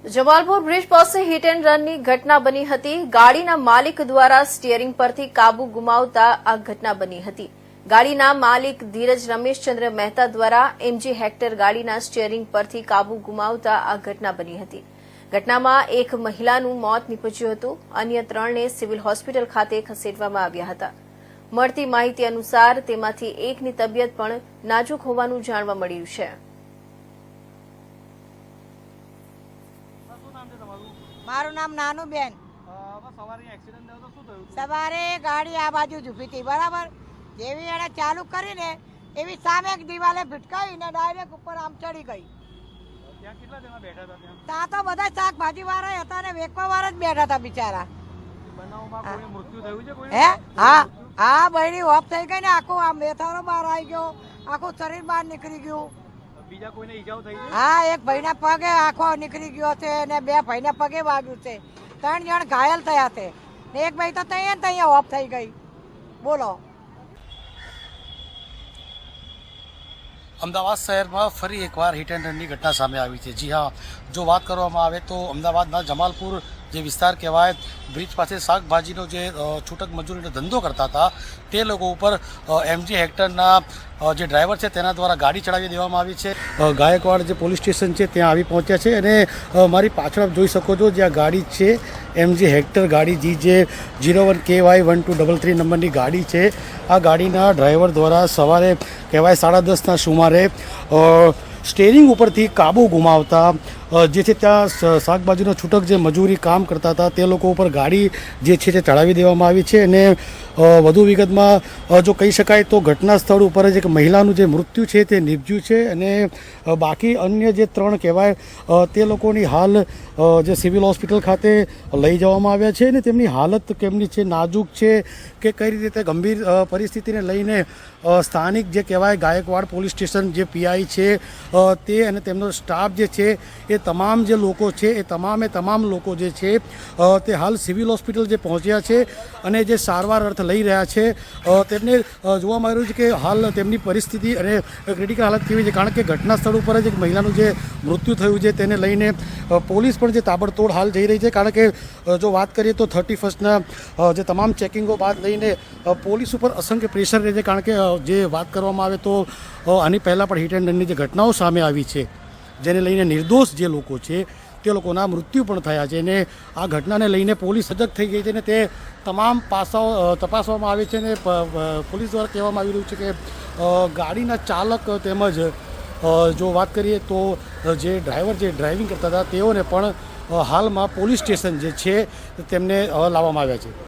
Jamalpur bridge પાસે hit and રનની ઘટના બની હતી। ગાડીના માલિક દ્વારા સ્ટીયરિંગ પરથી કાબુ ગુમાવતા આ ઘટના બની હતી। ગાડીના માલિક ધીરજ રમેશચંદ્ર મહેતા દ્વારા એમજી હેક્ટર ગાડીના સ્ટીયરિંગ પરથી કાબુ ગુમાવતા આ ઘટના બની હતી। ઘટનામાં એક મહિલાનું મોત નીપજ્યું હતું, અન્ય 3ને સિવિલ હોસ્પિટલ ખાતે ખસેડવામાં આવ્યા હતા। મળતી માહિતી અનુસાર તેમાંથી એકની તબિયત પણ નાજુક હોવાનું જાણવા મળ્યું છે। મારું નામ નાનુબેન। સવારે ગાડી આ બાજુ જ ઊભી હતી, બરાબર। જેવી એને ચાલુ કરીને એવી સામે એક દિવાલે ભટકાઈને ડાયરેક્ટ ઉપર આમ ચડી ગઈ। ત્યાં તો બધા શાકભાજી વાળા હતા ને વેચવા વાળા જ બેઠા હતા બિચારા। હે હા હા, બહેરી ઓફ થઈ ગઈ ને આખું આમ બેથારો બહાર આવી ગયો, આખું શરીર બહાર નીકળી ગયું। બીજા કોઈને ઈજાઓ થઈ છે? હા, એક ભાઈના પગે આખો નીકળી ગયો છે ને 2 ભાઈના પગે વાગ્યું છે। 3 જણ ઘાયલ થયા છે ને એક ભાઈ તો ત્યાં ઓફ થઈ ગઈ। બોલો। અમદાવાદ શહેરમાં ફરી એકવાર હિટ એન્ડ રનની ઘટના સામે આવી છે। જી હા, જો વાત કરવામાં આવે તો અમદાવાદના જમાલપુર જે વિસ્તાર કહેવાય, બ્રિજ પાસે શાકભાજીનો જે છૂટક મજૂરીનો ધંધો કરતા હતા તે લોકો ઉપર એમજી હેક્ટરના જે ડ્રાઈવર છે તેના દ્વારા ગાડી ચડાવી દેવામાં આવી છે। ગાયકવાડ જે પોલીસ સ્ટેશન છે ત્યાં આવી પહોંચ્યા છે અને મારી પાછળ આપ જોઈ શકો છો જે આ ગાડી છે એમજી હેક્ટર ગાડી જે 01KY1233 નંબરની ગાડી છે। આ ગાડીના ડ્રાઈવર દ્વારા સવારે કહેવાય 10:30ના સુમારે સ્ટેરિંગ ઉપરથી કાબુ ગુમાવતા જે છે ત્યાં શાકભાજીનો છૂટક જે મજૂરી કામ કરતા હતા તે લોકો ઉપર ગાડી જે છે તે ચડાવી દેવામાં આવી છે। અને વધુ વિગતમાં જો કહી શકાય તો ઘટના સ્થળ ઉપર જ એક મહિલાનું જે મૃત્યુ છે તે નીપજ્યું છે અને બાકી અન્ય જે 3 કહેવાય તે લોકોની હાલ જે સિવિલ હોસ્પિટલ ખાતે લઈ જવામાં આવ્યા છે અને તેમની હાલત કેમની છે, નાજુક છે કે કઈ રીતે ગંભીર પરિસ્થિતિને લઈને સ્થાનિક જે કહેવાય ગાયકવાડ પોલીસ સ્ટેશન જે પીઆઈ છે તે અને તેમનો સ્ટાફ જે છે એ તમામ જે લોકો છે એ તમામ લોકો જે છે તે હાલ સિવિલ હોસ્પિટલ જે પહોંચ્યા છે અને જે સારવાર અર્થ લઈ રહ્યા છે। તેમને જોવામાં આવ્યું છે કે હાલ તેમની પરિસ્થિતિ અને ક્રિટિકલ હાલત કેવી છે, કારણ કે ઘટના સ્થળ ઉપર જ એક મહિલાનું જે મૃત્યુ થયું છે તેને લઈને પોલીસ પણ જે તાબડતોડ હાલ જઈ રહી છે। કારણ કે જો વાત કરીએ તો 31ના જે તમામ ચેકિંગો બાદ લઈને પોલીસ ઉપર અસંખ્ય પ્રેશર રહે છે, કારણ કે જે વાત કરવામાં આવે તો આની પહેલાં પણ હિટ એન્ડ રનની જે ઘટનાઓ સામે આવી છે જેને લઈને નિર્દોષ જે લોકો છે તે લોકોના મૃત્યુ પણ થયા છે અને આ ઘટનાને લઈને પોલીસ સજગ થઈ ગઈ છે અને તે તમામ પાસાઓ તપાસવામાં આવે છે અને પોલીસ દ્વારા કહેવામાં આવી રહ્યું છે કે ગાડીના ચાલક તેમજ જો વાત કરીએ તો જે ડ્રાઈવર જે ડ્રાઇવિંગ કરતા હતા તેઓને પણ હાલમાં પોલીસ સ્ટેશન જે છે તેમને લાવવામાં આવ્યા છે।